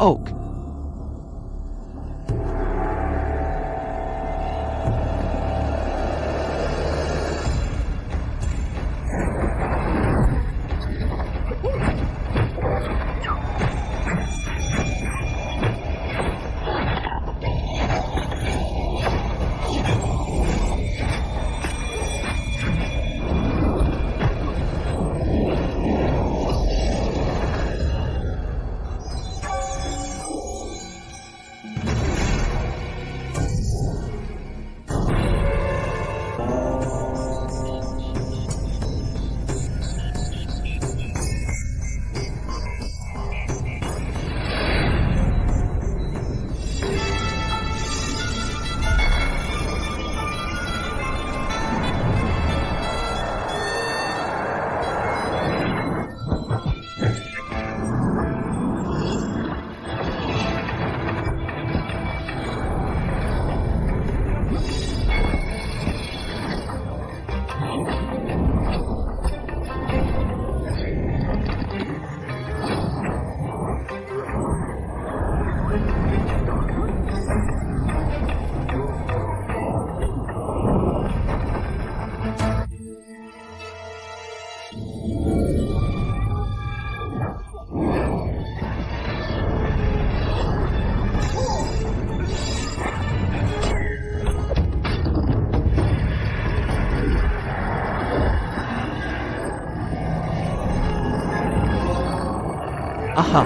Oak. Aha.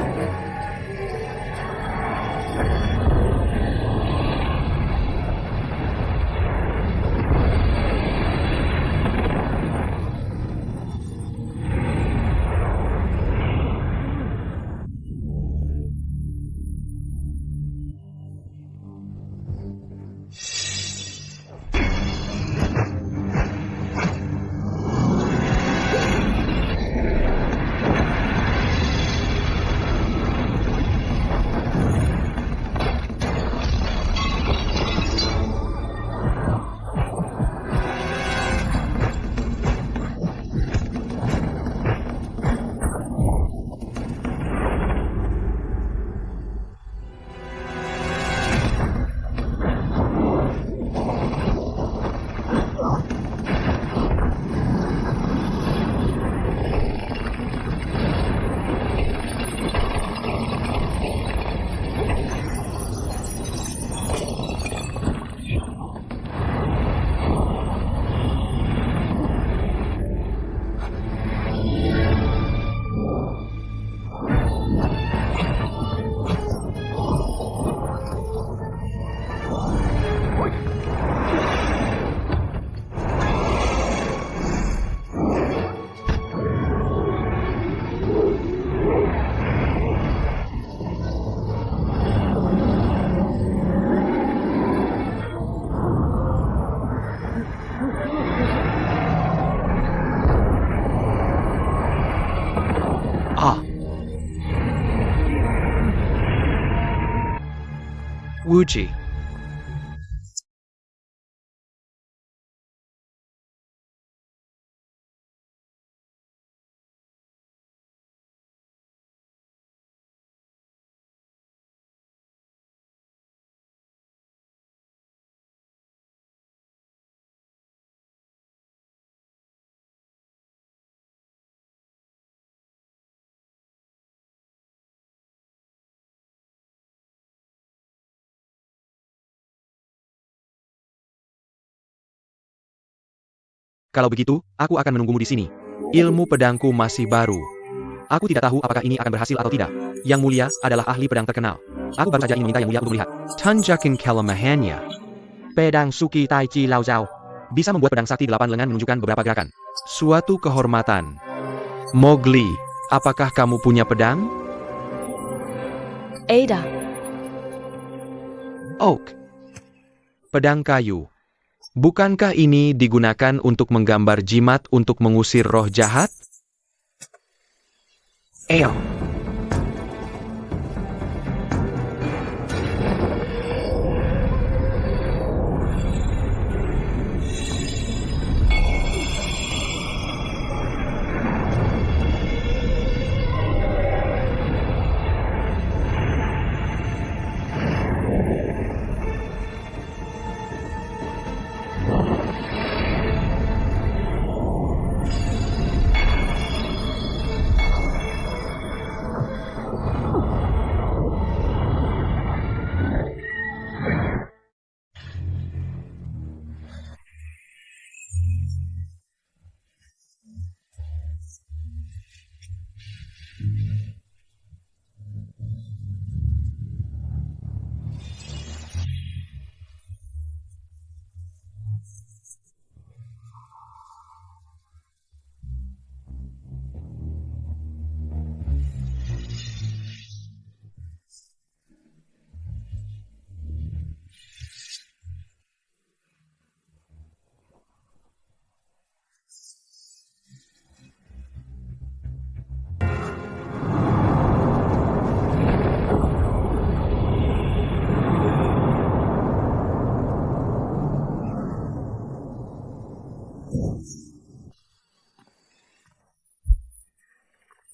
Wuji. Kalau begitu, aku akan menunggumu di sini. Ilmu pedangku masih baru. Aku tidak tahu apakah ini akan berhasil atau tidak. Yang Mulia adalah ahli pedang terkenal. Aku baru saja ingin meminta Yang Mulia untuk melihat. Tanjakan kelemahannya. Pedang Suki Taichi Lao Zhao bisa membuat pedang sakti 8 lengan menunjukkan beberapa gerakan. Suatu kehormatan. Mowgli, apakah kamu punya pedang? Ada. Oak. Pedang kayu. Bukankah ini digunakan untuk menggambar jimat untuk mengusir roh jahat? Eo.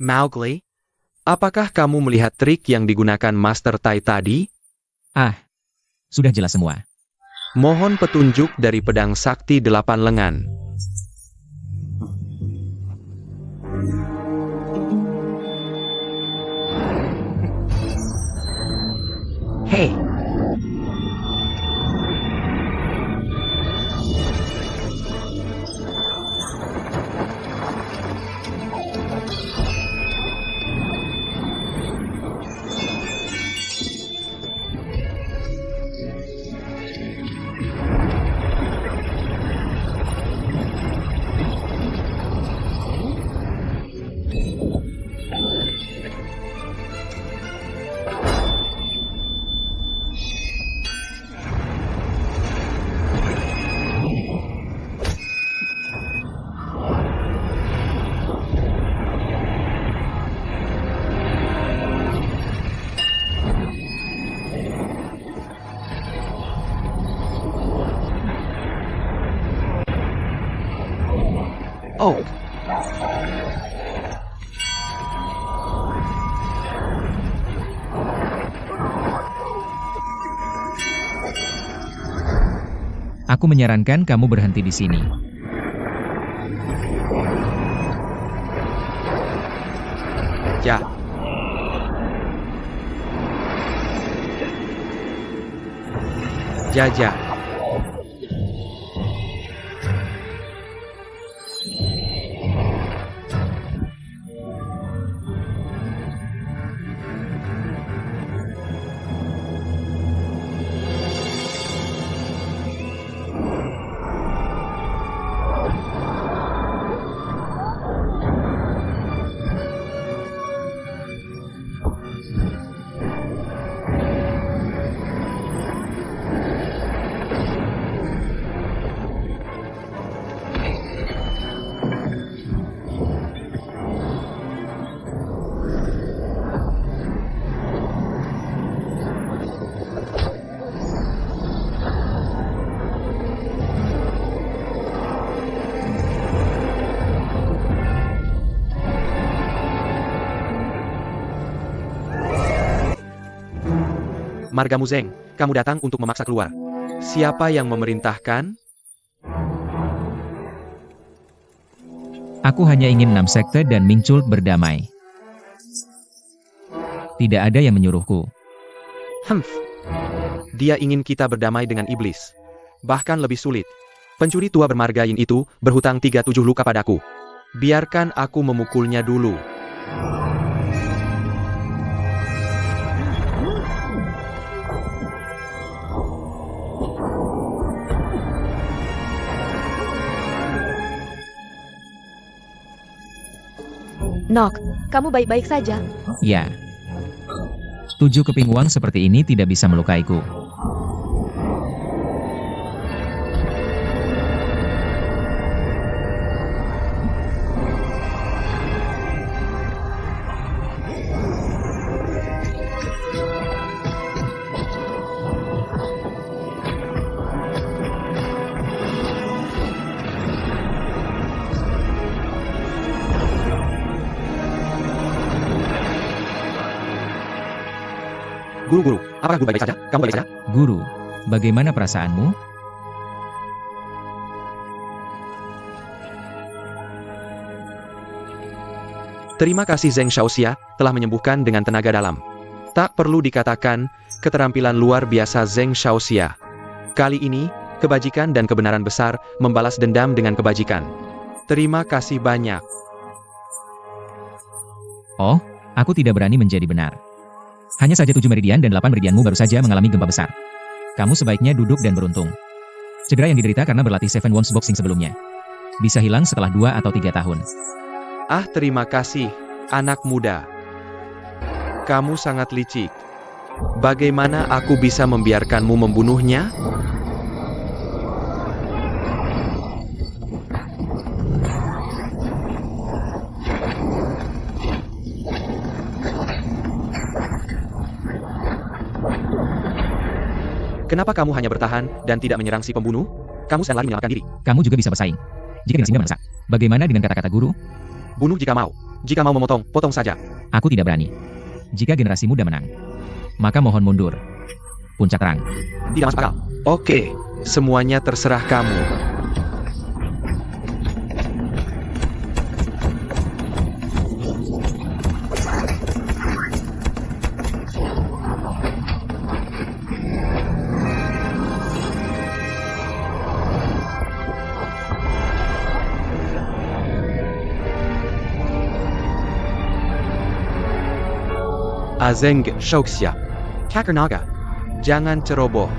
Mowgli, apakah kamu melihat trik yang digunakan Master Tai tadi? Ah, sudah jelas semua. Mohon petunjuk dari pedang sakti 8 lengan. Hei, Oh, aku menyarankan kamu berhenti di sini. ya. Jaja. Margamu Zeng, kamu datang untuk memaksa keluar. Siapa yang memerintahkan? Aku hanya ingin 6 sekte dan Mingchult berdamai. Tidak ada yang menyuruhku. Humph. Dia ingin kita berdamai dengan iblis. Bahkan lebih sulit. Pencuri tua bermarga Yin itu berhutang 37 luka padaku. Biarkan aku memukulnya dulu. Nok, kamu baik-baik saja? Ya. 7 keping uang seperti ini tidak bisa melukaiku. Guru, apakah guru baik-baik saja? Kamu baik saja? Guru, bagaimana perasaanmu? Terima kasih Zeng Shaoxia telah menyembuhkan dengan tenaga dalam. Tak perlu dikatakan, keterampilan luar biasa Zeng Shaoxia. Kali ini, kebajikan dan kebenaran besar membalas dendam dengan kebajikan. Terima kasih banyak. Oh, aku tidak berani menjadi benar. Hanya saja 7 meridian dan 8 meridianmu baru saja mengalami gempa besar. Kamu sebaiknya duduk dan beruntung. Cedera yang diderita karena berlatih Seven Wands Boxing sebelumnya. Bisa hilang setelah 2 atau 3 tahun. Ah, terima kasih, anak muda. Kamu sangat licik. Bagaimana aku bisa membiarkanmu membunuhnya? Kenapa kamu hanya bertahan dan tidak menyerang si pembunuh? Kamu sedang lari menyelamatkan diri. Kamu juga bisa bersaing. Jika dengan sini memasak. Bagaimana dengan kata-kata guru? Bunuh jika mau. Jika mau memotong, potong saja. Aku tidak berani. Jika generasi muda menang, maka mohon mundur. Puncak terang. Tidak masuk akal. Oke, semuanya terserah kamu. Azeng Shoksya. Cakar naga. Jangan ceroboh.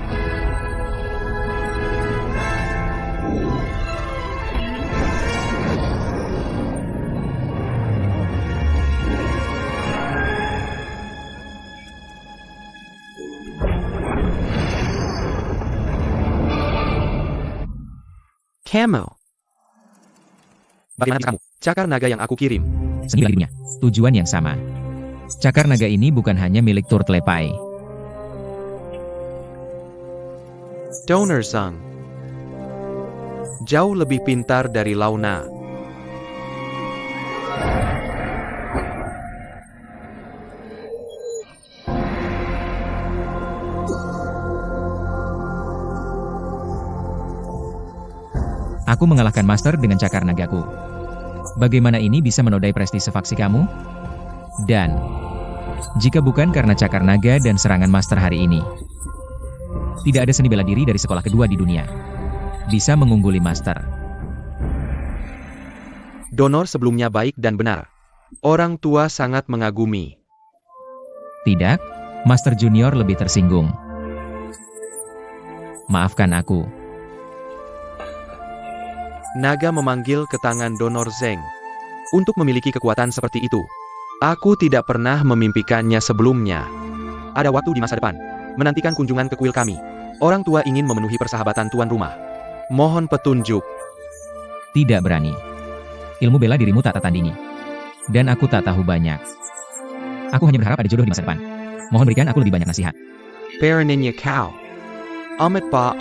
Camo. Bagaimana kamu? Cakar naga yang aku kirim. Seni bela dirinya. Tujuan yang sama. Cakar naga ini bukan hanya milik Turtlepai. Donor Zhang. Jauh lebih pintar dari Launa. Aku mengalahkan Master dengan cakar nagaku. Bagaimana ini bisa menodai prestise faksi kamu? Dan, jika bukan karena cakar naga dan serangan Master hari ini, tidak ada seni bela diri dari sekolah kedua di dunia bisa mengungguli Master. Donor sebelumnya baik dan benar. Orang tua sangat mengagumi. Tidak, Master Junior lebih tersinggung. Maafkan aku. Naga memanggil ke tangan Donor Zeng. Untuk memiliki kekuatan seperti itu, aku tidak pernah memimpikannya sebelumnya. Ada waktu di masa depan. Menantikan kunjungan ke kuil kami. Orang tua ingin memenuhi persahabatan tuan rumah. Mohon petunjuk. Tidak berani. Ilmu bela dirimu tak tertandingi. Dan aku tak tahu banyak. Aku hanya berharap ada jodoh di masa depan. Mohon berikan aku lebih banyak nasihat. Peraninya kau. Amit pa.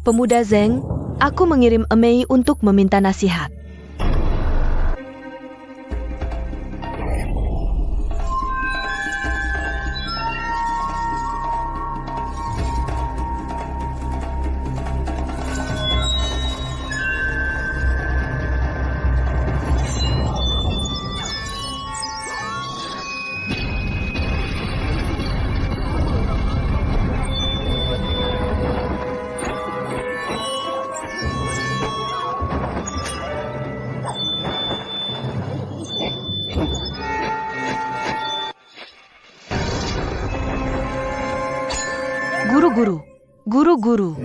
Pemuda Zeng, aku mengirim Emei untuk meminta nasihat. Guru-guru.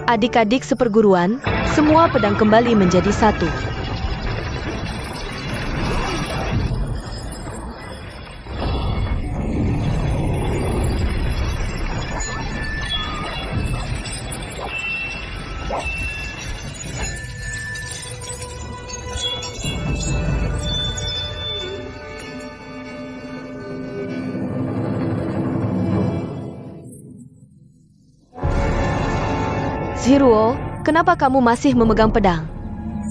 Adik-adik seperguruan, semua pedang kembali menjadi satu. Ziruo, kenapa kamu masih memegang pedang?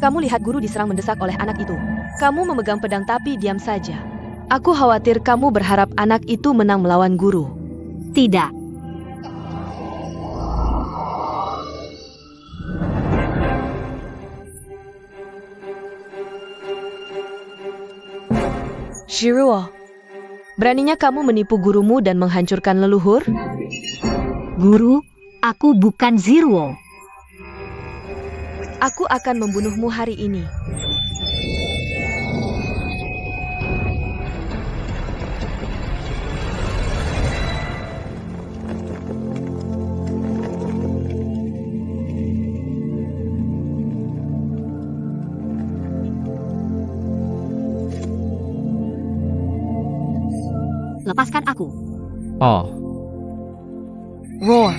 Kamu lihat guru diserang mendesak oleh anak itu. Kamu memegang pedang tapi diam saja. Aku khawatir kamu berharap anak itu menang melawan guru. Tidak. Ziruo, beraninya kamu menipu gurumu dan menghancurkan leluhur? Guru, aku bukan Ziruo. Aku akan membunuhmu hari ini. Lepaskan aku. Oh, Roar.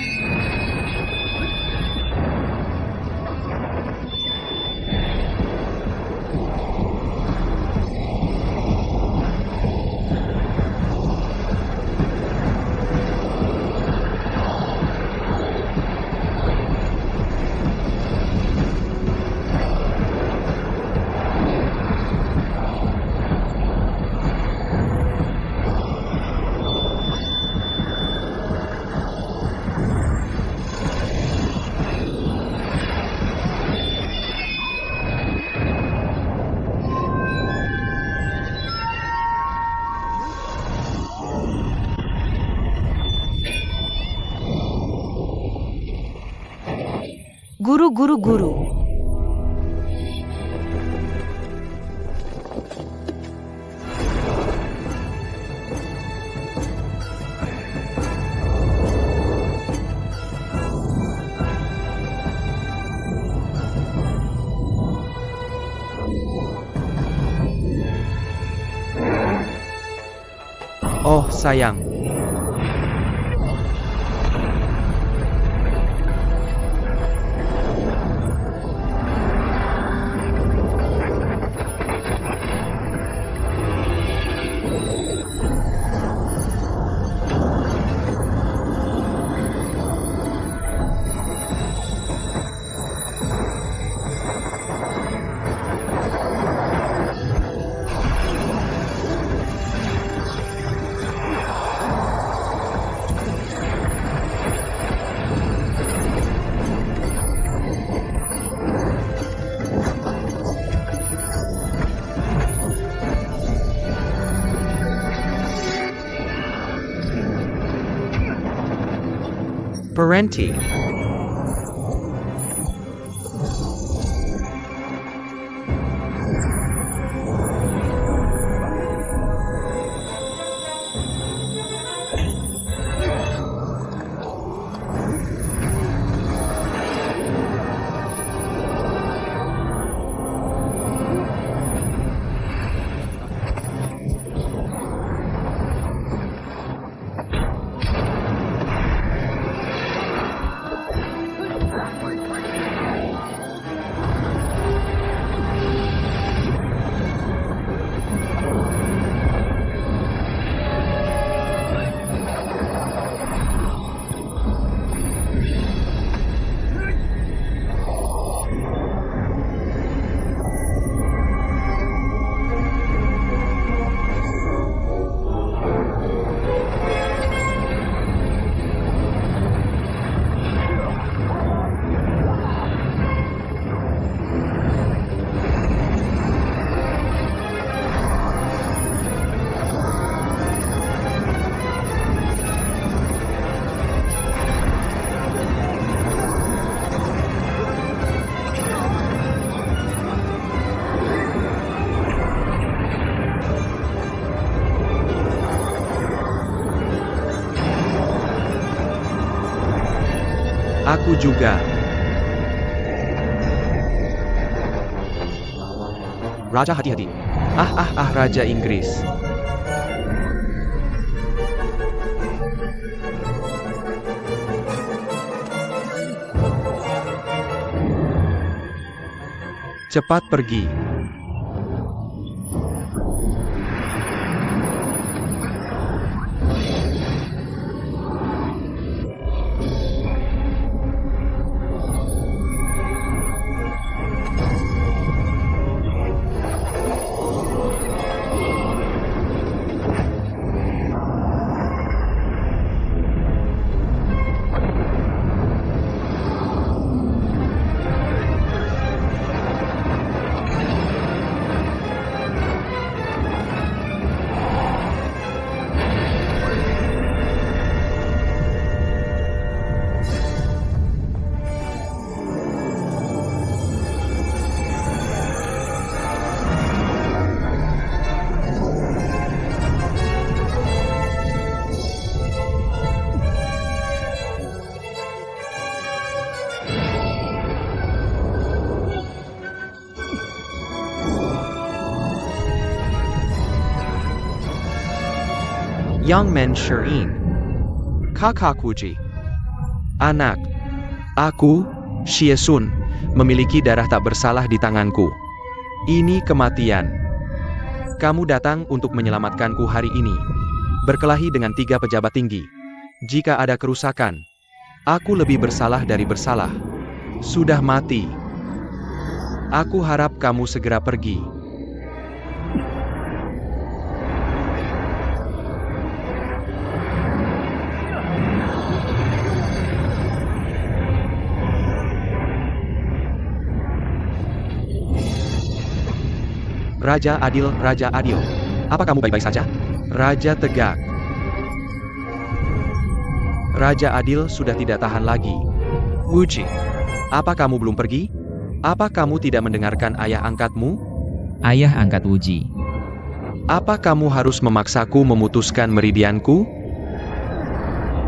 Guru-guru. Oh, sayang. Parenti. Aku juga. Raja, hati-hati. Raja Inggris. Cepat pergi. Young Man Shireen. Kakakku Ji. Anak. Aku, Shiesun, memiliki darah tak bersalah di tanganku. Ini kematian. Kamu datang untuk menyelamatkanku hari ini. Berkelahi dengan 3 pejabat tinggi. Jika ada kerusakan, aku lebih bersalah dari bersalah. Sudah mati. Aku harap kamu segera pergi. Raja adil, Raja adil. Apa kamu baik-baik saja? Raja tegak. Raja adil sudah tidak tahan lagi. Wuji. Apa kamu belum pergi? Apa kamu tidak mendengarkan ayah angkatmu? Ayah angkat Wuji. Apa kamu harus memaksaku memutuskan meridianku?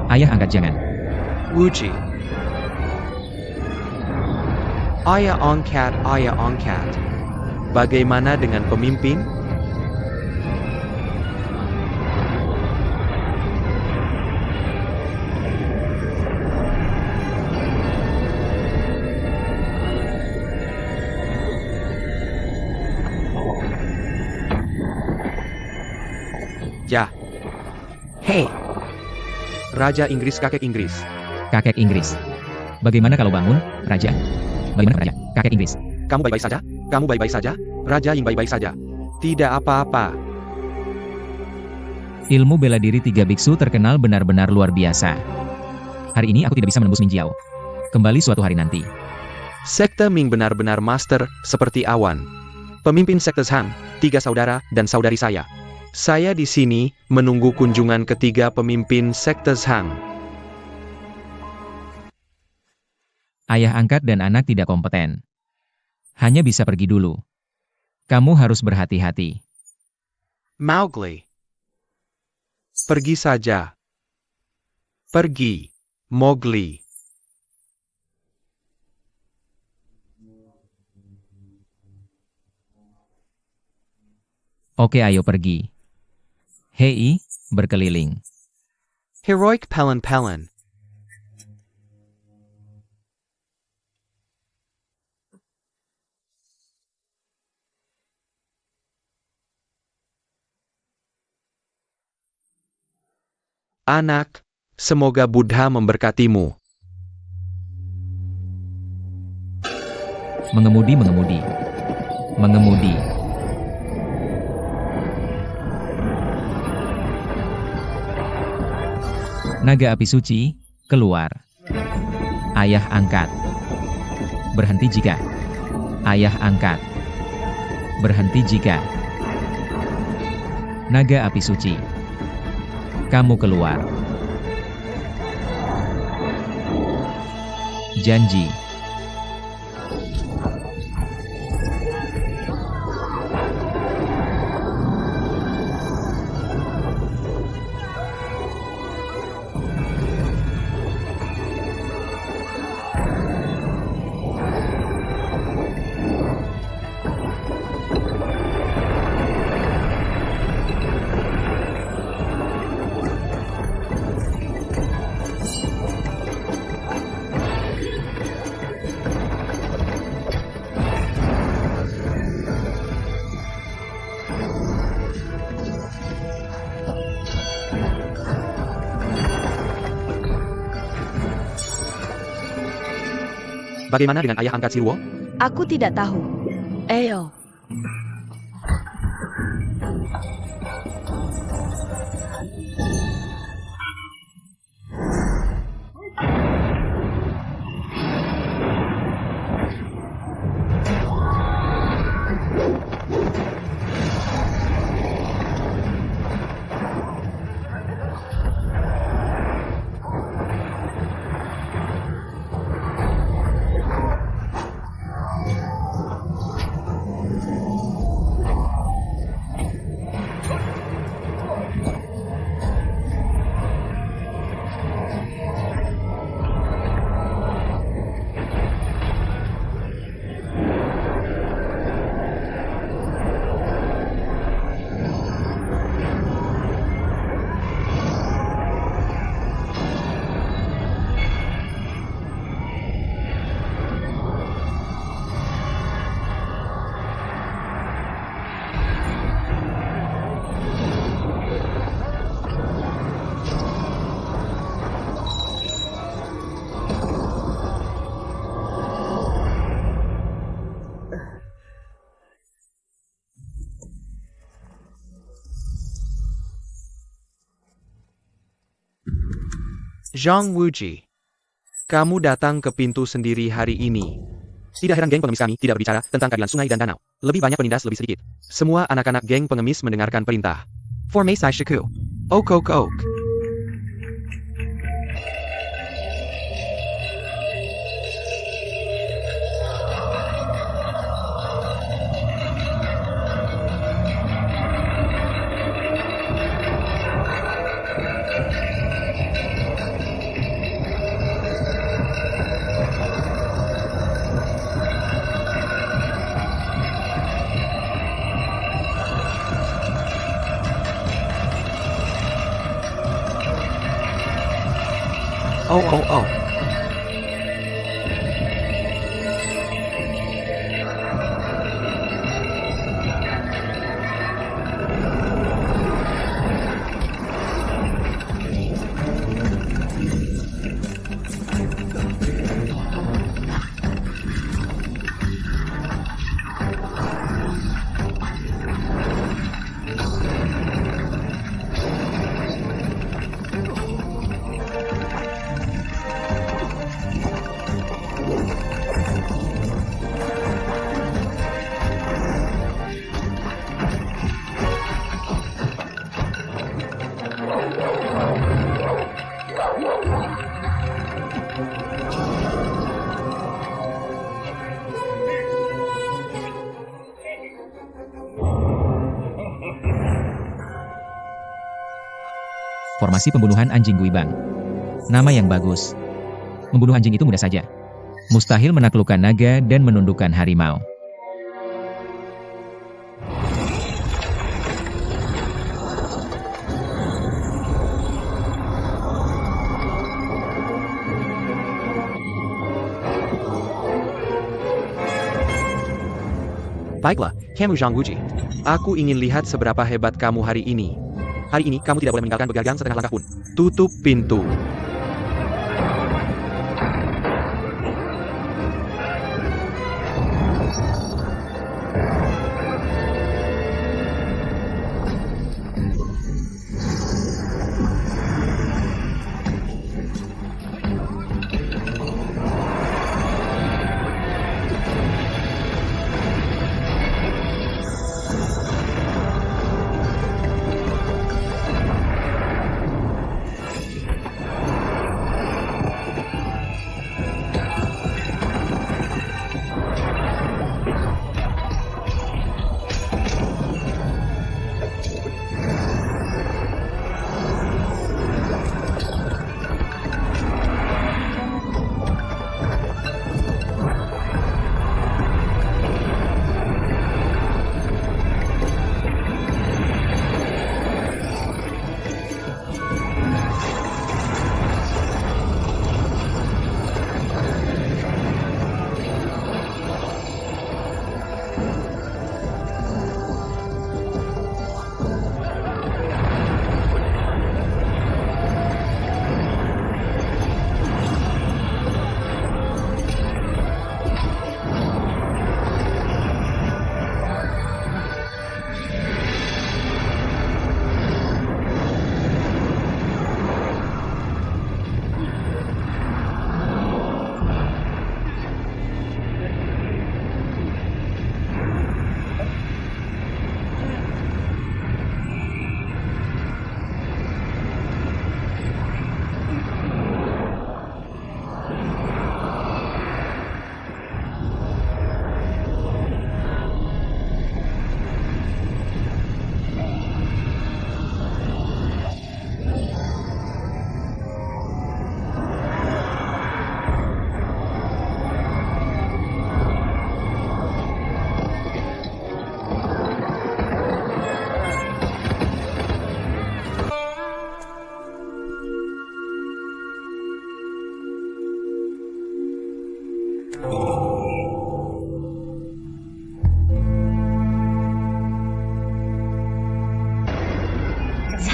Ayah angkat jangan. Wuji. Ayah angkat, ayah angkat. Bagaimana dengan pemimpin? Ya. Hei. Raja Inggris, kakek Inggris. Kakek Inggris. Bagaimana kalau bangun, Raja? Bagaimana Raja? Kakek Inggris. Kamu baik-baik saja? Kamu baik-baik saja? Raja yang baik-baik saja. Tidak apa-apa. Ilmu bela diri 3 biksu terkenal benar-benar luar biasa. Hari ini aku tidak bisa menembus Minjiao. Kembali suatu hari nanti. Sekte Ming benar-benar master, seperti awan. Pemimpin sekte Han, 3 saudara dan saudari saya. Saya di sini menunggu kunjungan ketiga pemimpin sekte Han. Ayah angkat dan anak tidak kompeten. Hanya bisa pergi dulu. Kamu harus berhati-hati. Mowgli. Pergi saja. Pergi, Mowgli. Oke, ayo pergi. Hei, berkeliling. Heroic Pelen-Pelen. Anak, semoga Buddha memberkatimu. Mengemudi. Naga api suci, keluar. Ayah angkat. Berhenti jika. Ayah angkat. Berhenti jika. Naga api suci. Kamu keluar. Janji. Bagaimana dengan ayah angkat Zirwo? Aku tidak tahu. Eyo. Zhang Wuji. Kamu datang ke pintu sendiri hari ini. Tidak heran geng pengemis kami tidak berbicara tentang keadilan sungai dan danau. Lebih banyak penindas lebih sedikit. Semua anak-anak geng pengemis mendengarkan perintah. Formei Sai Shiku. Ok ok ok. Oh, oh, oh. Formasi pembunuhan anjing Guibang. Nama yang bagus. Membunuh anjing itu mudah saja. Mustahil menaklukkan naga dan menundukkan harimau. Baiklah, kamu Zhang Wuji. Aku ingin lihat seberapa hebat kamu hari ini. Hari ini kamu tidak boleh meninggalkan begagang setengah langkah pun. Tutup pintu.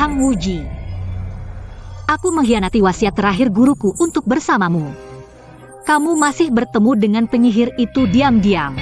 Zhang Wuji. Aku mengkhianati wasiat terakhir guruku untuk bersamamu. Kamu masih bertemu dengan penyihir itu diam-diam.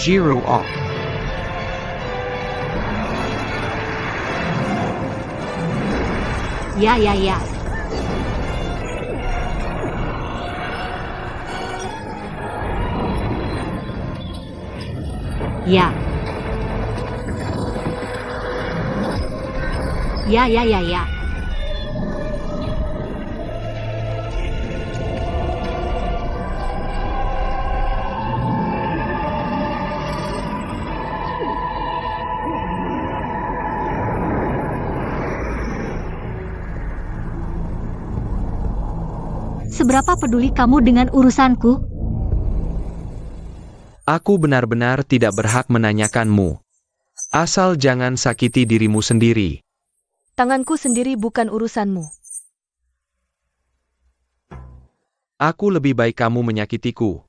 Jiru O. Ya, ya, ya. Ya. Ya, ya, ya, ya. Seberapa peduli kamu dengan urusanku? Aku benar-benar tidak berhak menanyakanmu. Asal jangan sakiti dirimu sendiri. Tanganku sendiri bukan urusanmu. Aku lebih baik kamu menyakitiku.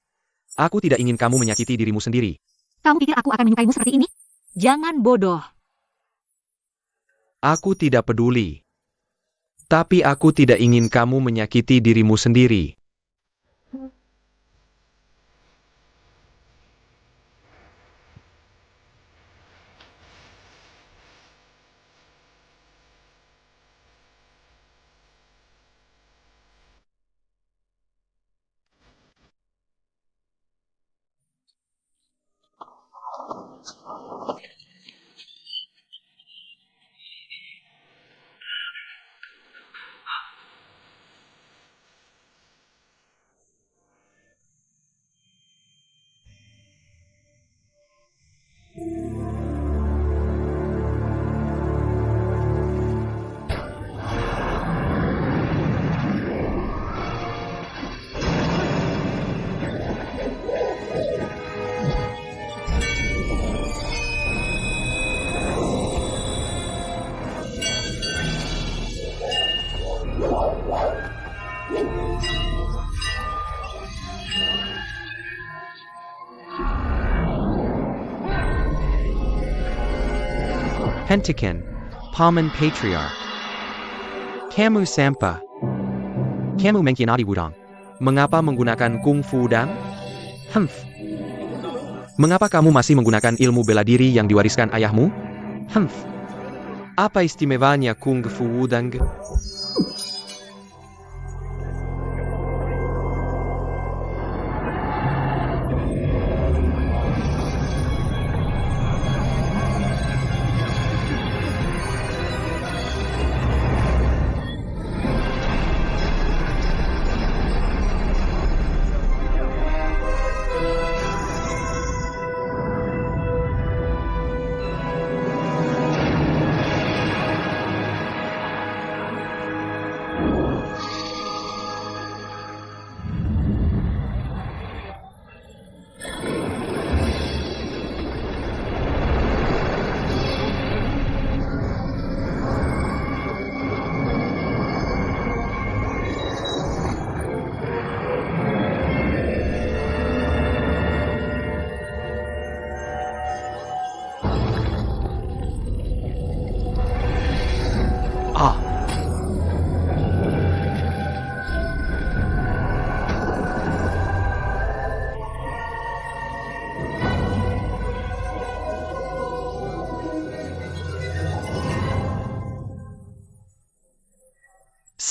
Aku tidak ingin kamu menyakiti dirimu sendiri. Kamu pikir aku akan menyukaimu seperti ini? Jangan bodoh. Aku tidak peduli. Tapi aku tidak ingin kamu menyakiti dirimu sendiri. Pentakin, Paman Patriarch. Kamu Sampa. Kamu mengkhianati Wudang. Mengapa menggunakan Kung Fu Wudang? Humph. Mengapa kamu masih menggunakan ilmu bela diri yang diwariskan ayahmu? Humph. Apa istimewanya Kung Fu Wudang?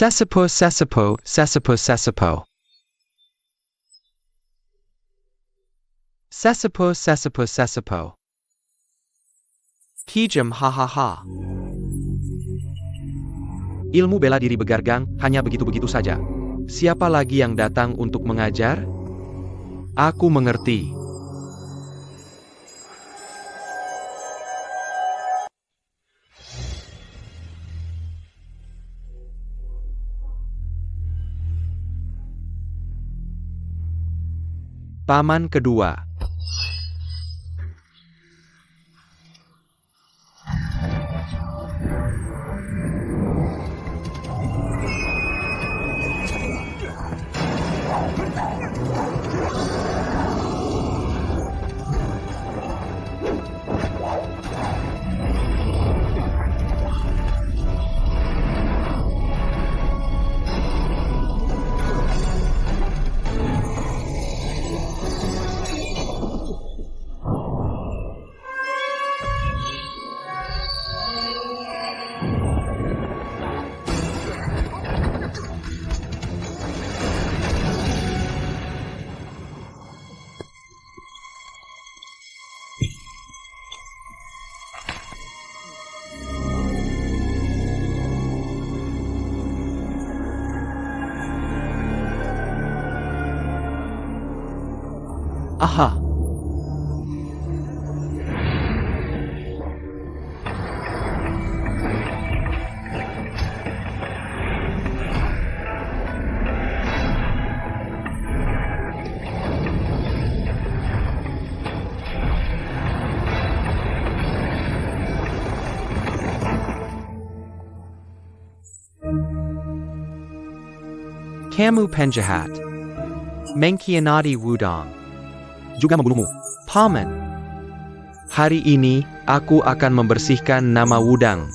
Sesepo, sesepo, sesepo, sesepo. Sesepo, sesepo, sesepo. Kijem hahaha. Ilmu bela diri Begargang hanya begitu-begitu saja. Siapa lagi yang datang untuk mengajar? Aku mengerti. Paman kedua. Aha. Kamu penjahat. Mengkhianati Wudong. Juga membunuhmu. Paman. Hari ini, aku akan membersihkan nama Wudang.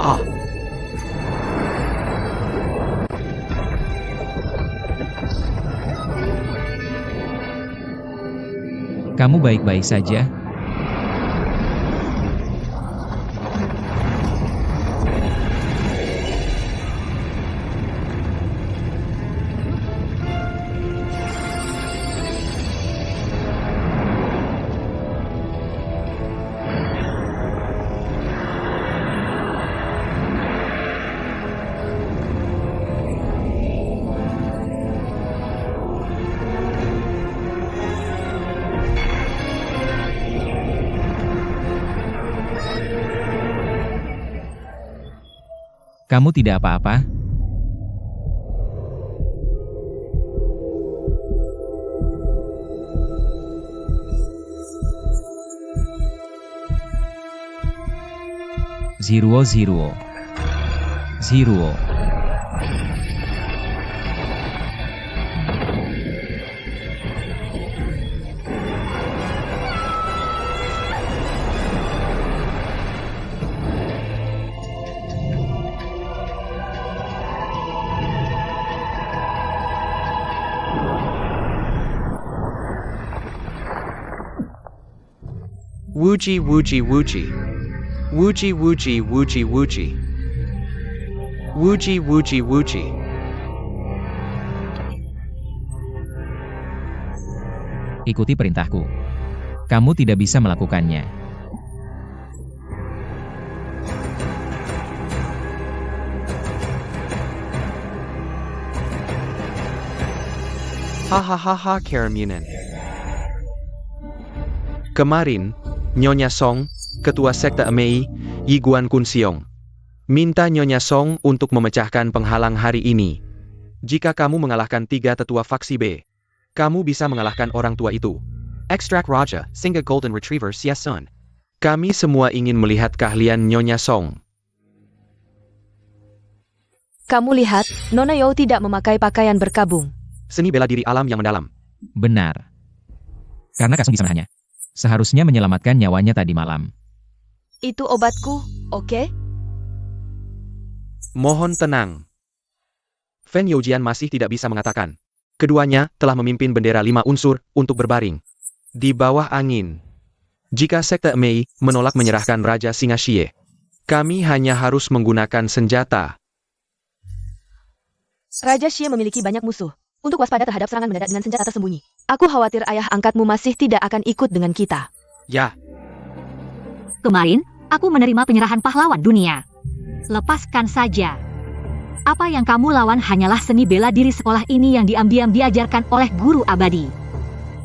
Ah. Kamu baik-baik saja? Kamu tidak apa-apa? Zero. Wuji. Ikuti perintahku. Kamu tidak bisa melakukannya. Hahaha Karamunan. Kemarin, Nyonya Song, Ketua Sekte Emei, Yiguan Kun Siong, minta Nyonya Song untuk memecahkan penghalang hari ini. Jika kamu mengalahkan 3 tetua faksi B, kamu bisa mengalahkan orang tua itu. Ekstrak Raja, Singa Golden Retriever Xia Sun. Kami semua ingin melihat keahlian Nyonya Song. Kamu lihat, Nona Yao tidak memakai pakaian berkabung. Seni bela diri alam yang mendalam. Benar. Karena Kasung bisa menahannya. Seharusnya menyelamatkan nyawanya tadi malam. Itu obatku, oke? Mohon tenang. Fen Youjian masih tidak bisa mengatakan. Keduanya telah memimpin bendera 5 unsur untuk berbaring. Di bawah angin. Jika Sekte Mei menolak menyerahkan Raja Singa Xie, kami hanya harus menggunakan senjata. Raja Xie memiliki banyak musuh. Untuk waspada terhadap serangan mendadak dengan senjata tersembunyi. Aku khawatir ayah angkatmu masih tidak akan ikut dengan kita. Ya, Kemarin, aku menerima penyerahan pahlawan dunia. Lepaskan saja. Apa yang kamu lawan hanyalah seni bela diri sekolah ini yang diam-diam diajarkan oleh guru abadi.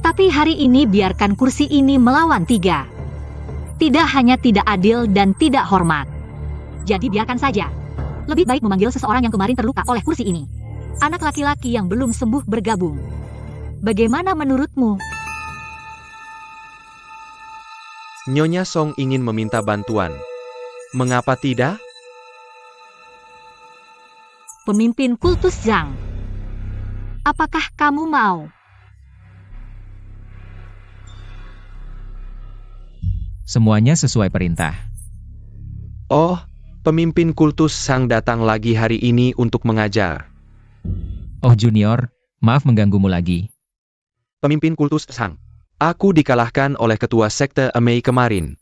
Tapi hari ini biarkan kursi ini melawan 3. Tidak hanya tidak adil dan tidak hormat. Jadi biarkan saja. Lebih baik memanggil seseorang yang kemarin terluka oleh kursi ini. Anak laki-laki yang belum sembuh bergabung. Bagaimana menurutmu? Nyonya Song ingin meminta bantuan. Mengapa tidak? Pemimpin kultus Zhang. Apakah kamu mau? Semuanya sesuai perintah. Oh, pemimpin kultus Sang datang lagi hari ini untuk mengajar. Oh Junior, maaf mengganggumu lagi. Pemimpin kultus Sang. Aku dikalahkan oleh ketua Sekte Mei kemarin.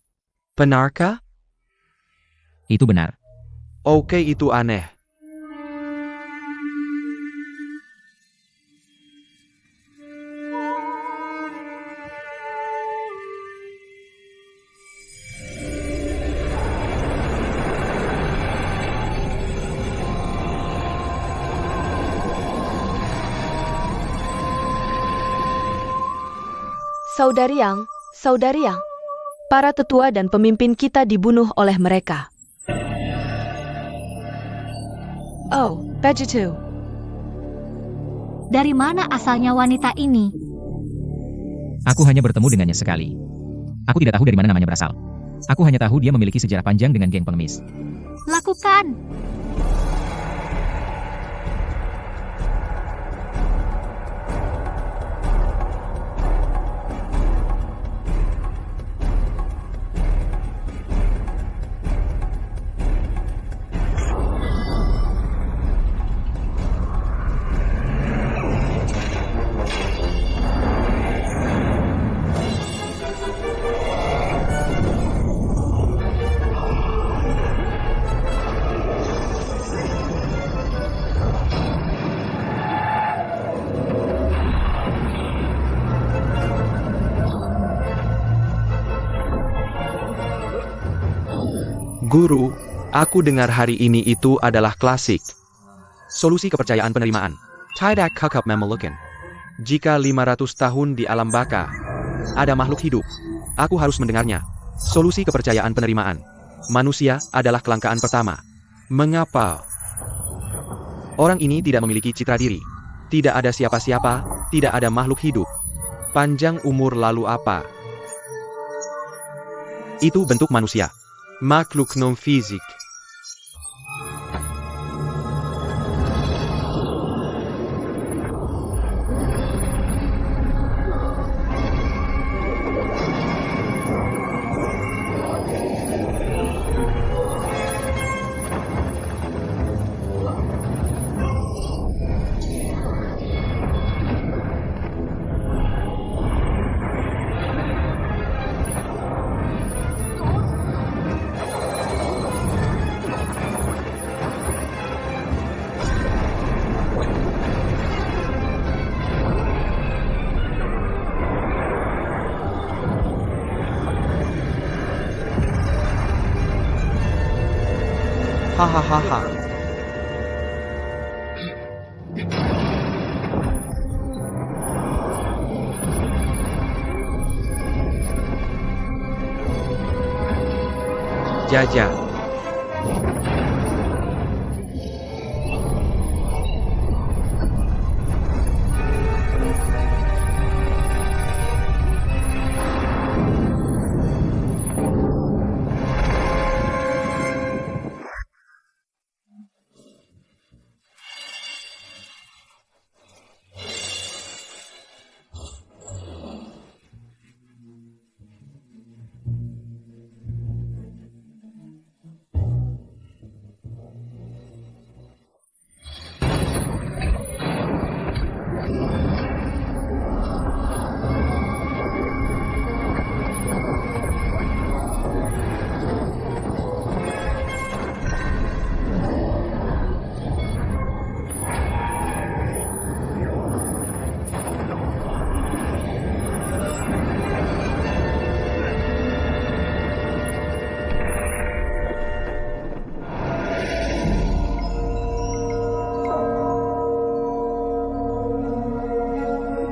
Benarkah? Itu benar. Oke, itu aneh. Saudari Yang, para tetua dan pemimpin kita dibunuh oleh mereka. Oh, Begitu. Dari mana asalnya wanita ini? Aku hanya bertemu dengannya sekali. Aku tidak tahu dari mana namanya berasal. Aku hanya tahu dia memiliki sejarah panjang dengan geng pengemis. Lakukan. Guru, aku dengar hari ini itu adalah klasik. Solusi kepercayaan penerimaan. Tidak kakap memelukan. Jika 500 tahun di alam baka, ada makhluk hidup. Aku harus mendengarnya. Solusi kepercayaan penerimaan. Manusia adalah kelangkaan pertama. Mengapa? Orang ini tidak memiliki citra diri. Tidak ada siapa-siapa, tidak ada makhluk hidup. Panjang umur lalu apa? Itu bentuk manusia. Makhluk non-fisik. Hahaha. Jajah.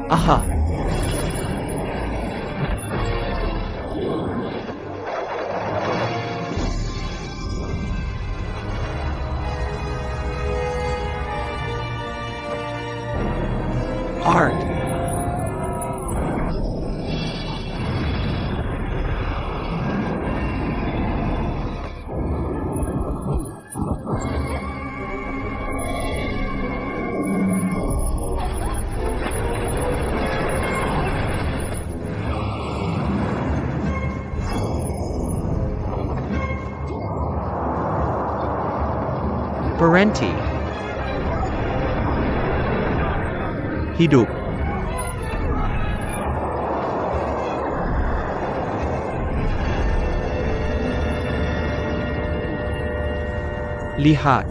Aha. Art. Berhenti. Hidup. Lihat.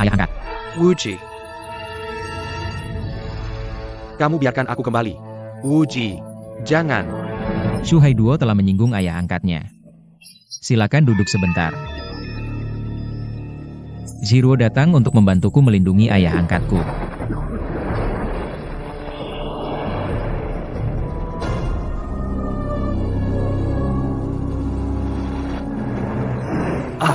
Ayah angkat. Wuji. Kamu biarkan aku kembali. Wuji. Jangan. Shuhai Duo telah menyinggung ayah angkatnya. Silakan duduk sebentar. Zhiruo datang untuk membantuku melindungi ayah angkatku. Ah.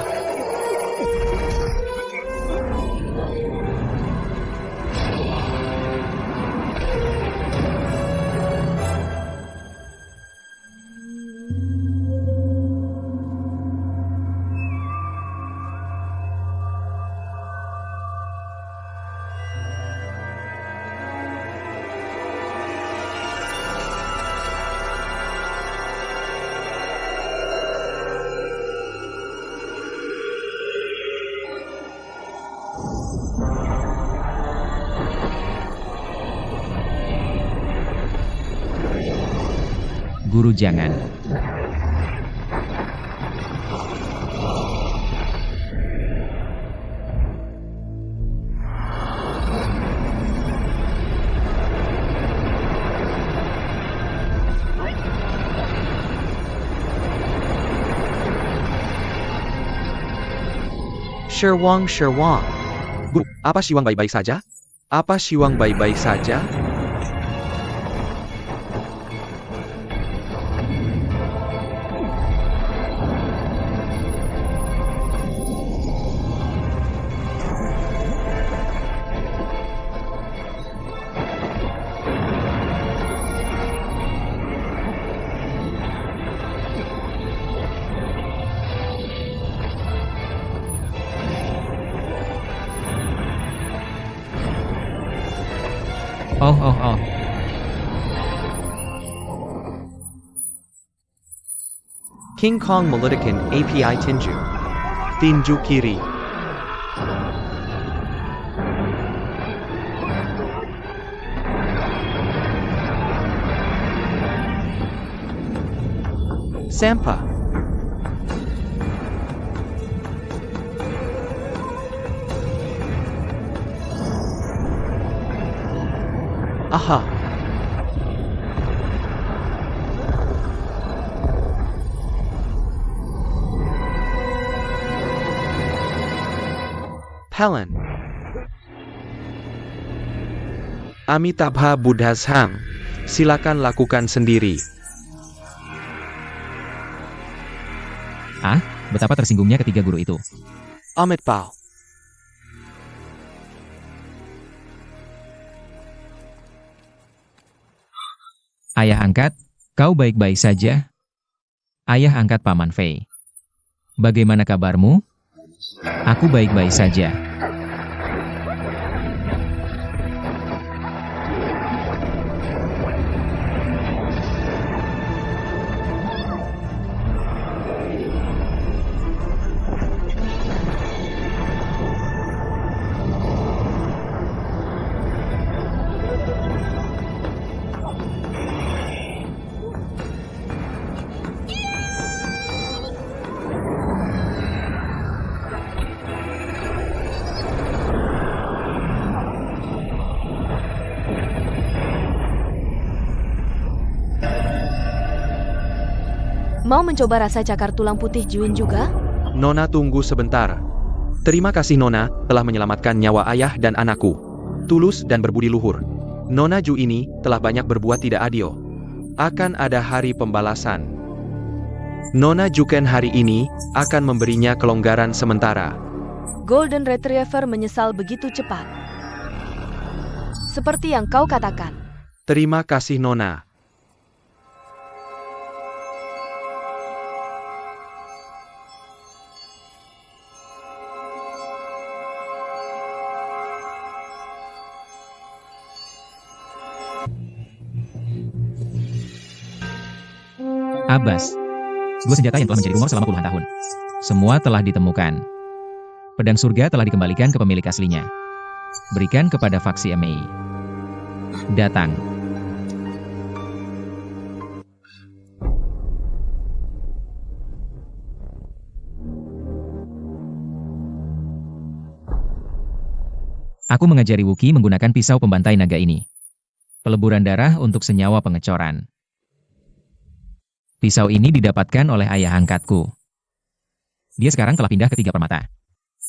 Guru jangan. Sherwang. Guru, apa Shiwang baik-baik saja? Apa Shiwang baik-baik saja? Oh. King Kong meludahkan API tinju. Tinju kiri. Sampah. Aha. Palan. Amitabha Buddhasham. Silakan lakukan sendiri. Ah, betapa tersinggungnya ketiga guru itu. Amit Pao. Ayah angkat, kau baik-baik saja? Ayah angkat Paman Fei. Bagaimana kabarmu? Aku baik-baik saja. Mau mencoba rasa cakar tulang putih Juin juga? Nona tunggu sebentar. Terima kasih Nona telah menyelamatkan nyawa ayah dan anakku. Tulus dan berbudi luhur. Nona Ju ini telah banyak berbuat tidak adil. Akan ada hari pembalasan. Nona Juken hari ini akan memberinya kelonggaran sementara. Golden Retriever menyesal begitu cepat. Seperti yang kau katakan. Terima kasih Nona. Abbas. Dua senjata yang telah menjadi rumor selama puluhan tahun. Semua telah ditemukan. Pedang surga telah dikembalikan ke pemilik aslinya. Berikan kepada faksi MAI. Datang. Aku mengajari Wookie menggunakan pisau pembantai naga ini. Peleburan darah untuk senyawa pengecoran. Pisau ini didapatkan oleh ayah angkatku. Dia sekarang telah pindah ke Tiga Permata.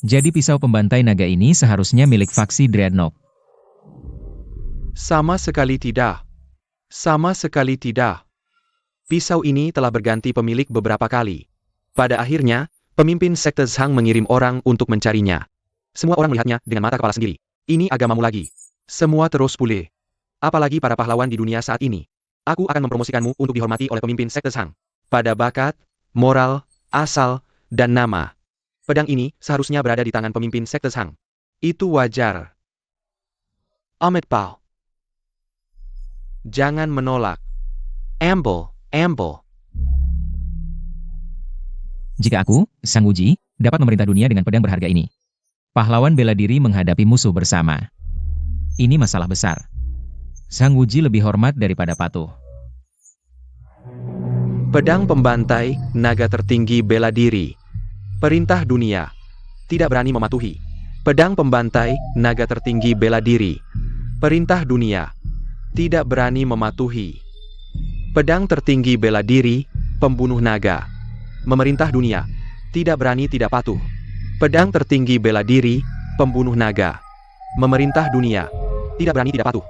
Jadi pisau pembantai naga ini seharusnya milik faksi Dreadnought. Sama sekali tidak. Sama sekali tidak. Pisau ini telah berganti pemilik beberapa kali. Pada akhirnya, pemimpin sekte Zhang mengirim orang untuk mencarinya. Semua orang melihatnya dengan mata kepala sendiri. Ini agamamu lagi. Semua terus pulih. Apalagi para pahlawan di dunia saat ini. Aku akan mempromosikanmu untuk dihormati oleh pemimpin sekte Zhang. Pada bakat, moral, asal, dan nama. Pedang ini seharusnya berada di tangan pemimpin sekte Zhang. Itu wajar. Ahmed Pao. Jangan menolak. Amble. Jika aku, Sang Wuji, dapat memerintah dunia dengan pedang berharga ini. Pahlawan bela diri menghadapi musuh bersama. Ini masalah besar. Sang Wuji lebih hormat daripada patuh. Pedang pembantai, naga tertinggi bela diri. Perintah dunia. Tidak berani mematuhi. Pedang pembantai, naga tertinggi bela diri. Perintah dunia. Tidak berani mematuhi. Pedang tertinggi bela diri, pembunuh naga. Memerintah dunia. Tidak berani tidak patuh. Pedang tertinggi bela diri, pembunuh naga. Memerintah dunia. Tidak berani tidak patuh.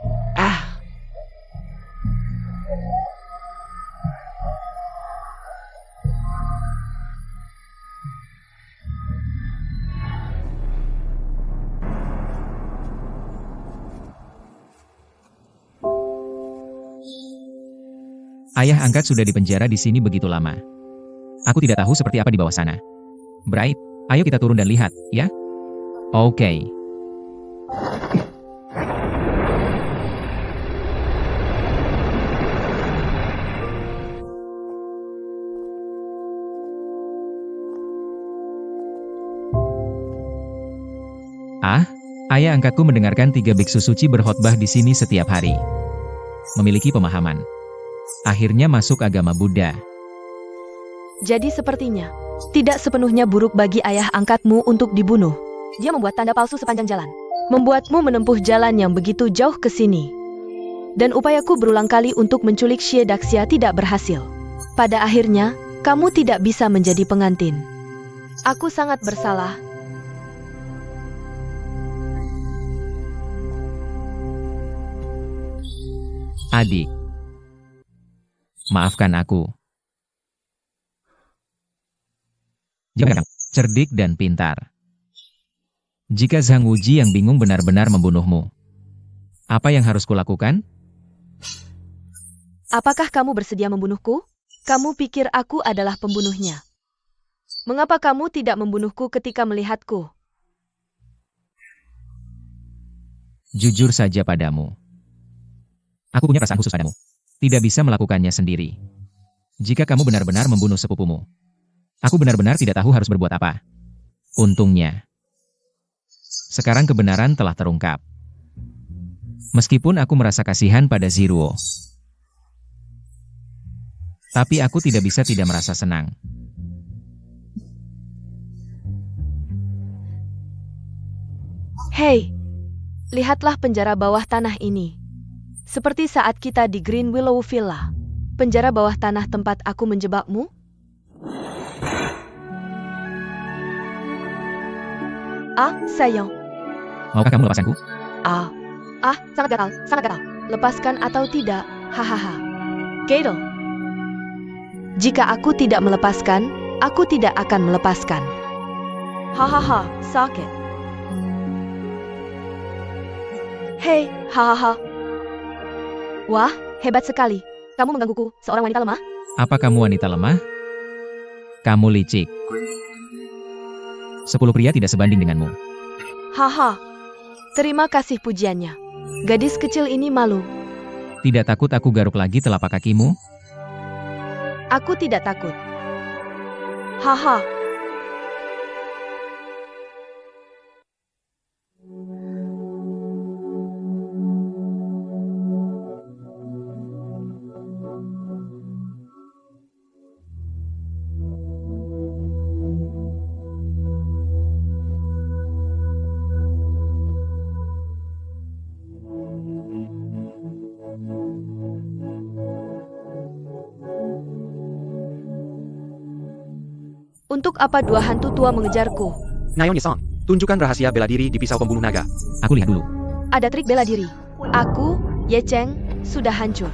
Ayah angkat sudah dipenjara di sini begitu lama. Aku tidak tahu seperti apa di bawah sana. Bright, ayo kita turun dan lihat, ya? Oke. Ayah angkatku mendengarkan 3 biksu suci berkhotbah di sini setiap hari. Memiliki pemahaman. Akhirnya masuk agama Buddha. Jadi sepertinya, tidak sepenuhnya buruk bagi ayah angkatmu untuk dibunuh. Dia membuat tanda palsu sepanjang jalan. Membuatmu menempuh jalan yang begitu jauh ke sini. Dan upayaku berulang kali untuk menculik Xie Daxia tidak berhasil. Pada akhirnya, kamu tidak bisa menjadi pengantin. Aku sangat bersalah. Adik. Maafkan aku. Jangan cerdik dan pintar. Jika Zhang Wuji yang bingung benar-benar membunuhmu, apa yang harus kulakukan? Apakah kamu bersedia membunuhku? Kamu pikir aku adalah pembunuhnya? Mengapa kamu tidak membunuhku ketika melihatku? Jujur saja padamu. Aku punya perasaan khusus padamu. Tidak bisa melakukannya sendiri. Jika kamu benar-benar membunuh sepupumu, aku benar-benar tidak tahu harus berbuat apa. Untungnya, sekarang kebenaran telah terungkap. Meskipun aku merasa kasihan pada Ziruo, tapi aku tidak bisa tidak merasa senang. Hei, lihatlah penjara bawah tanah ini. Seperti saat kita di Green Willow Villa. Penjara bawah tanah tempat aku menjebakmu? Sayang. Maukah kamu lepaskanku? Sangat gatal, sangat gatal. Lepaskan atau tidak? Hahaha. Gatal. Jika aku tidak melepaskan, aku tidak akan melepaskan. Hahaha, sakit. Hei, hahaha. Wah, hebat sekali. Kamu menggangguku, seorang wanita lemah? Apa kamu wanita lemah? Kamu licik. 10 pria tidak sebanding denganmu. Haha. Terima kasih pujiannya. Gadis kecil ini malu. Tidak takut aku garuk lagi telapak kakimu? Aku tidak takut. Haha. Untuk apa dua hantu tua mengejarku? Naomi-san, tunjukkan rahasia bela diri di pisau pembunuh naga. Aku lihat dulu. Ada trik bela diri. Aku, Ye Cheng, sudah hancur.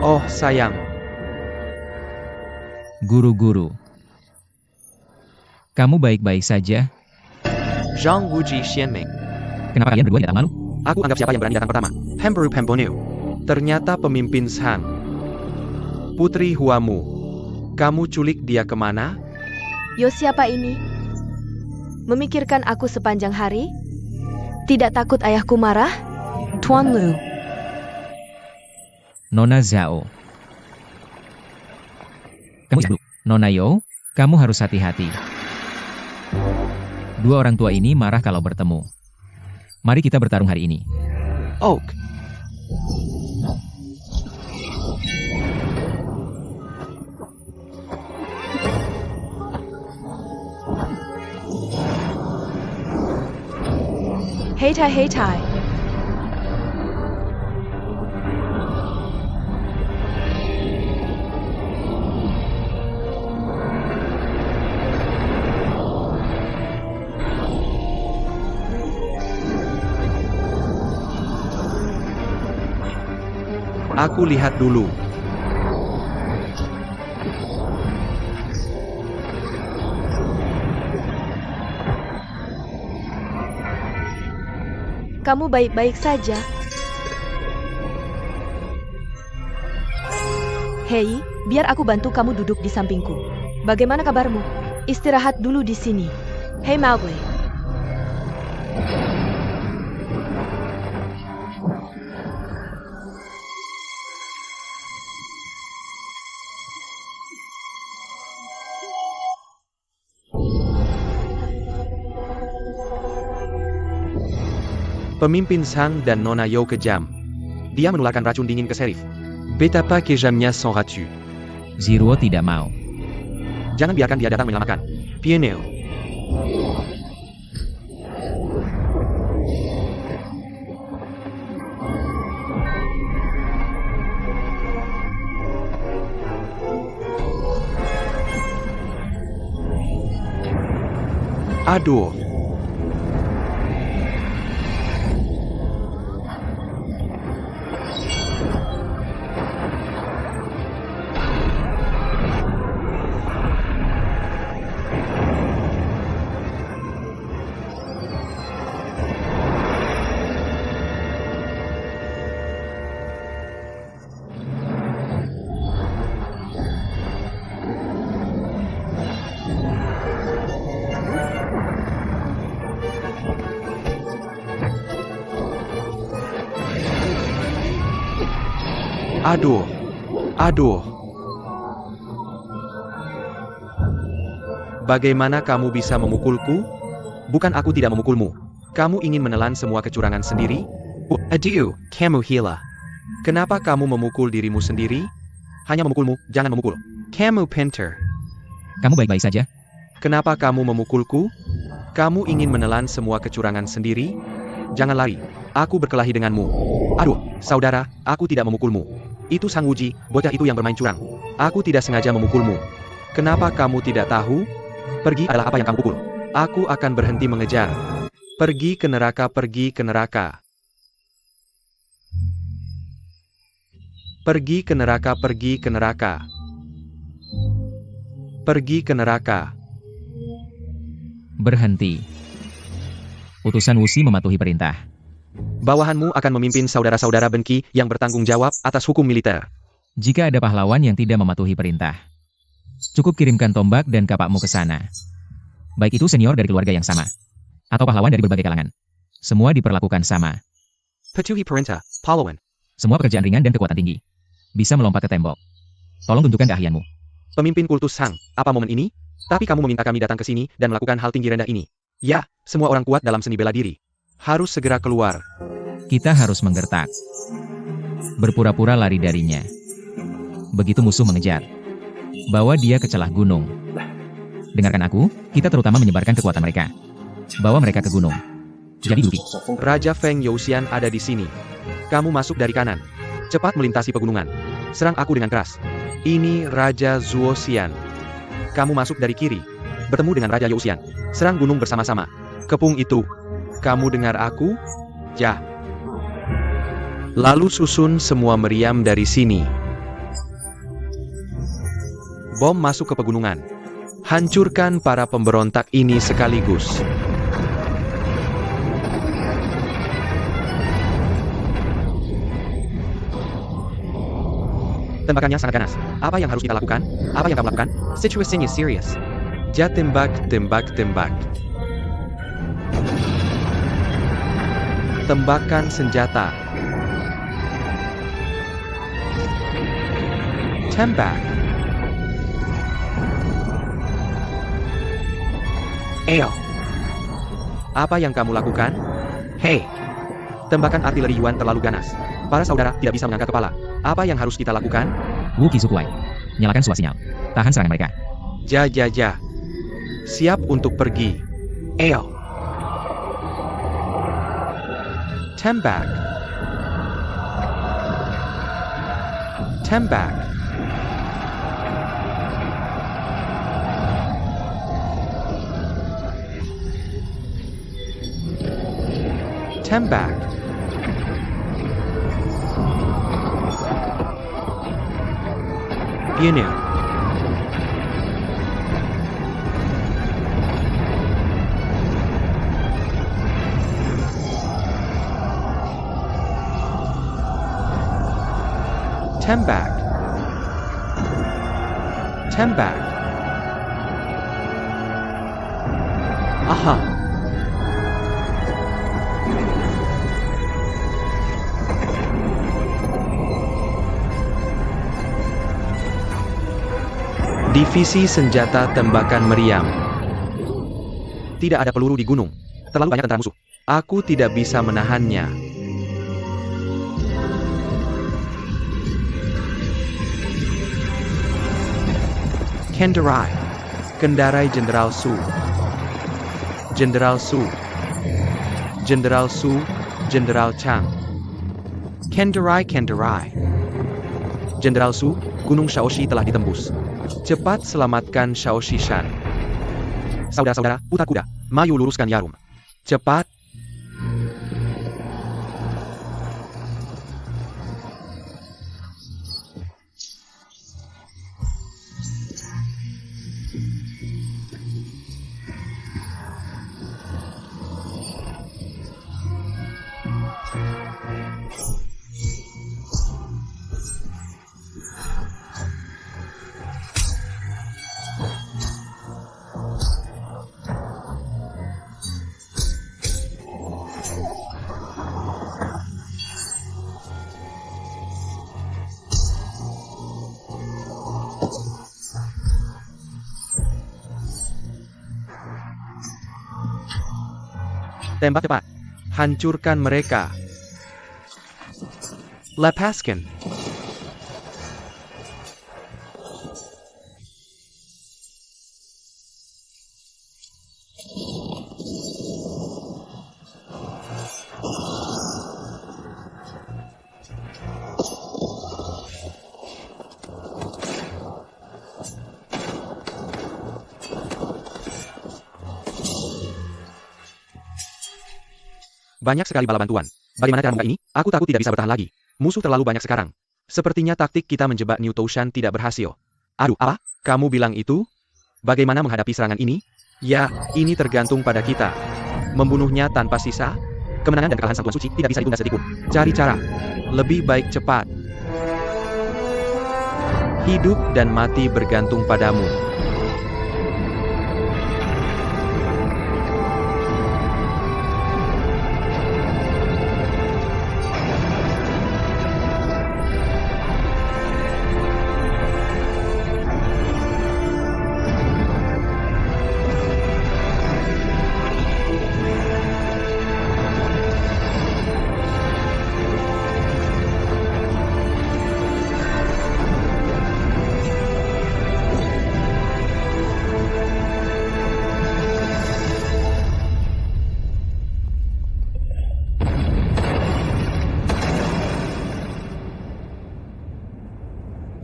Oh, sayang. Guru-guru. Kamu baik-baik saja? Zhang Wuji Xianming. Kenapa kalian berdua tidak malu? Aku anggap siapa yang berani datang pertama. Pemberu Pembonu. Ternyata pemimpin Shan. Putri Huamu. Kamu culik dia kemana? Yo, siapa ini? Memikirkan aku sepanjang hari? Tidak takut ayahku marah? Tuan Lu. Nona Zhao. Kamu dulu. Nona Yo, kamu harus hati-hati. Dua orang tua ini marah kalau bertemu. Mari kita bertarung hari ini. Oak. Hei Tai, hei Tai. Aku lihat dulu. Kamu baik-baik saja? Hei, biar aku bantu kamu duduk di sampingku. Bagaimana kabarmu? Istirahat dulu di sini. Hei Mowgli. Pemimpin Shang dan Nona Yo kejam. Dia menularkan racun dingin ke Serif. Betapa kejamnya Son Ratu. Ziruo tidak mau. Jangan biarkan dia datang menyelamatkan. Pieneo. Aduh. Aduh. Aduh. Bagaimana kamu bisa memukulku? Bukan aku tidak memukulmu. Kamu ingin menelan semua kecurangan sendiri? Aduh, kamu gila. Kenapa kamu memukul dirimu sendiri? Hanya memukulmu, jangan memukul. Kamu pintar. Kamu baik-baik saja? Kenapa kamu memukulku? Kamu ingin menelan semua kecurangan sendiri? Jangan lari. Aku berkelahi denganmu. Aduh, saudara, aku tidak memukulmu. Itu Sang Wuji, bocah itu yang bermain curang. Aku tidak sengaja memukulmu. Kenapa kamu tidak tahu? Pergi adalah apa yang kamu pukul. Aku akan berhenti mengejar. Pergi ke neraka, pergi ke neraka. Pergi ke neraka, pergi ke neraka. Pergi ke neraka. Berhenti. Utusan Wuxi mematuhi perintah. Bawahanmu akan memimpin saudara-saudara Benki yang bertanggung jawab atas hukum militer. Jika ada pahlawan yang tidak mematuhi perintah, cukup kirimkan tombak dan kapakmu ke sana. Baik itu senior dari keluarga yang sama, atau pahlawan dari berbagai kalangan. Semua diperlakukan sama. Patuhi perintah, pahlawan. Semua pekerjaan ringan dan kekuatan tinggi. Bisa melompat ke tembok. Tolong tunjukkan keahlianmu. Pemimpin kultus Sang, apa momen ini? Tapi kamu meminta kami datang ke sini dan melakukan hal tinggi rendah ini. Ya, semua orang kuat dalam seni bela diri. Harus segera keluar. Kita harus menggertak. Berpura-pura lari darinya. Begitu musuh mengejar. Bawa dia ke celah gunung. Dengarkan aku, kita terutama menyebarkan kekuatan mereka. Bawa mereka ke gunung. Jadi Yuki. Raja Feng Youxian ada di sini. Kamu masuk dari kanan. Cepat melintasi pegunungan. Serang aku dengan keras. Ini Raja Zuoxian. Kamu masuk dari kiri. Bertemu dengan Raja Youxian. Serang gunung bersama-sama. Kepung itu. Kamu dengar aku? Ya. Lalu susun semua meriam dari sini. Bom masuk ke pegunungan. Hancurkan para pemberontak ini sekaligus. Tembakannya sangat ganas. Apa yang harus kita lakukan? Apa yang kamu lakukan? Situation is serious. Ja, tembak, tembak, tembak. Tembakan senjata. Tembak. Eyo. Apa yang kamu lakukan? Hei. Tembakan artileri Yuan terlalu ganas. Para saudara tidak bisa mengangkat kepala. Apa yang harus kita lakukan? Wu Qisukuai. Nyalakan suara sinyal. Tahan serangan mereka. Ja. Siap untuk pergi. Eyo. Tembak. Tembak. Tembak. Ini. Tembak. Tembak. Aha. Divisi senjata tembakan meriam. Tidak ada peluru di gunung. Terlalu banyak tentara musuh. Aku tidak bisa menahannya. Kendarai. Kendarai Jenderal Su. Jenderal Su. Jenderal Su. Jenderal Chang. Kendarai. Jenderal Su, Gunung Shaoxi telah ditembus. Cepat selamatkan Shaoxi Shan. Saudara-saudara, putar kuda. Maju luruskan Yarum. Cepat. Tembak cepat. Hancurkan mereka. Lepaskan. Banyak sekali bala bantuan. Bagaimana cara membuka ini? Aku takut tidak bisa bertahan lagi. Musuh terlalu banyak sekarang. Sepertinya taktik kita menjebak New Toshan tidak berhasil. Aduh, apa? Kamu bilang itu? Bagaimana menghadapi serangan ini? Ya, ini tergantung pada kita. Membunuhnya tanpa sisa? Kemenangan dan kekalahan Sang Tuan Suci tidak bisa ditunda sedikitpun. Cari cara. Lebih baik cepat. Hidup dan mati bergantung padamu.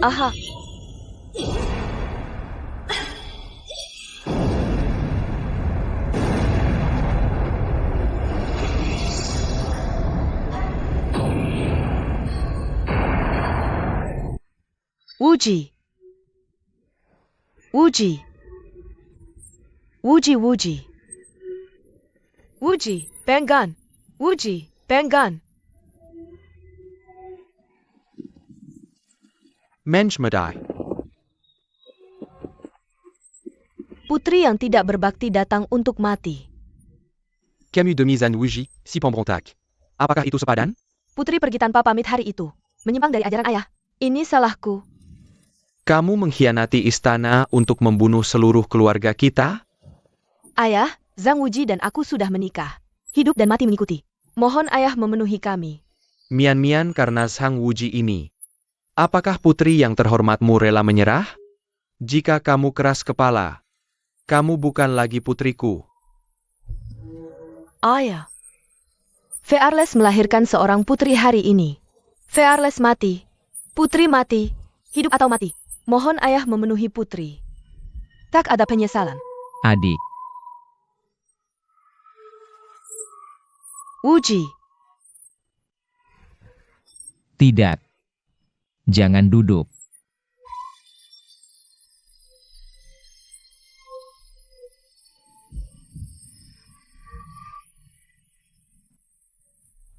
Aha. Wuji. Wuji. Wuji Wuji. Wuji, Banggan. Wuji, Banggan. Menshmadai. Putri yang tidak berbakti datang untuk mati. Camus de Mizan Wuji, si pemberontak. Apakah itu sepadan? Putri pergi tanpa pamit hari itu. Menyimpang dari ajaran ayah. Ini salahku. Kamu mengkhianati istana untuk membunuh seluruh keluarga kita? Ayah, Zhang Wuji dan aku sudah menikah. Hidup dan mati mengikuti. Mohon ayah memenuhi kami. Mian-mian karena Sang Wuji ini. Apakah putri yang terhormatmu rela menyerah? Jika kamu keras kepala, kamu bukan lagi putriku. Ayah. Fearless melahirkan seorang putri hari ini. Fearless mati. Putri mati. Hidup atau mati. Mohon ayah memenuhi putri. Tak ada penyesalan. Adik, Wuji. tidak. Jangan duduk.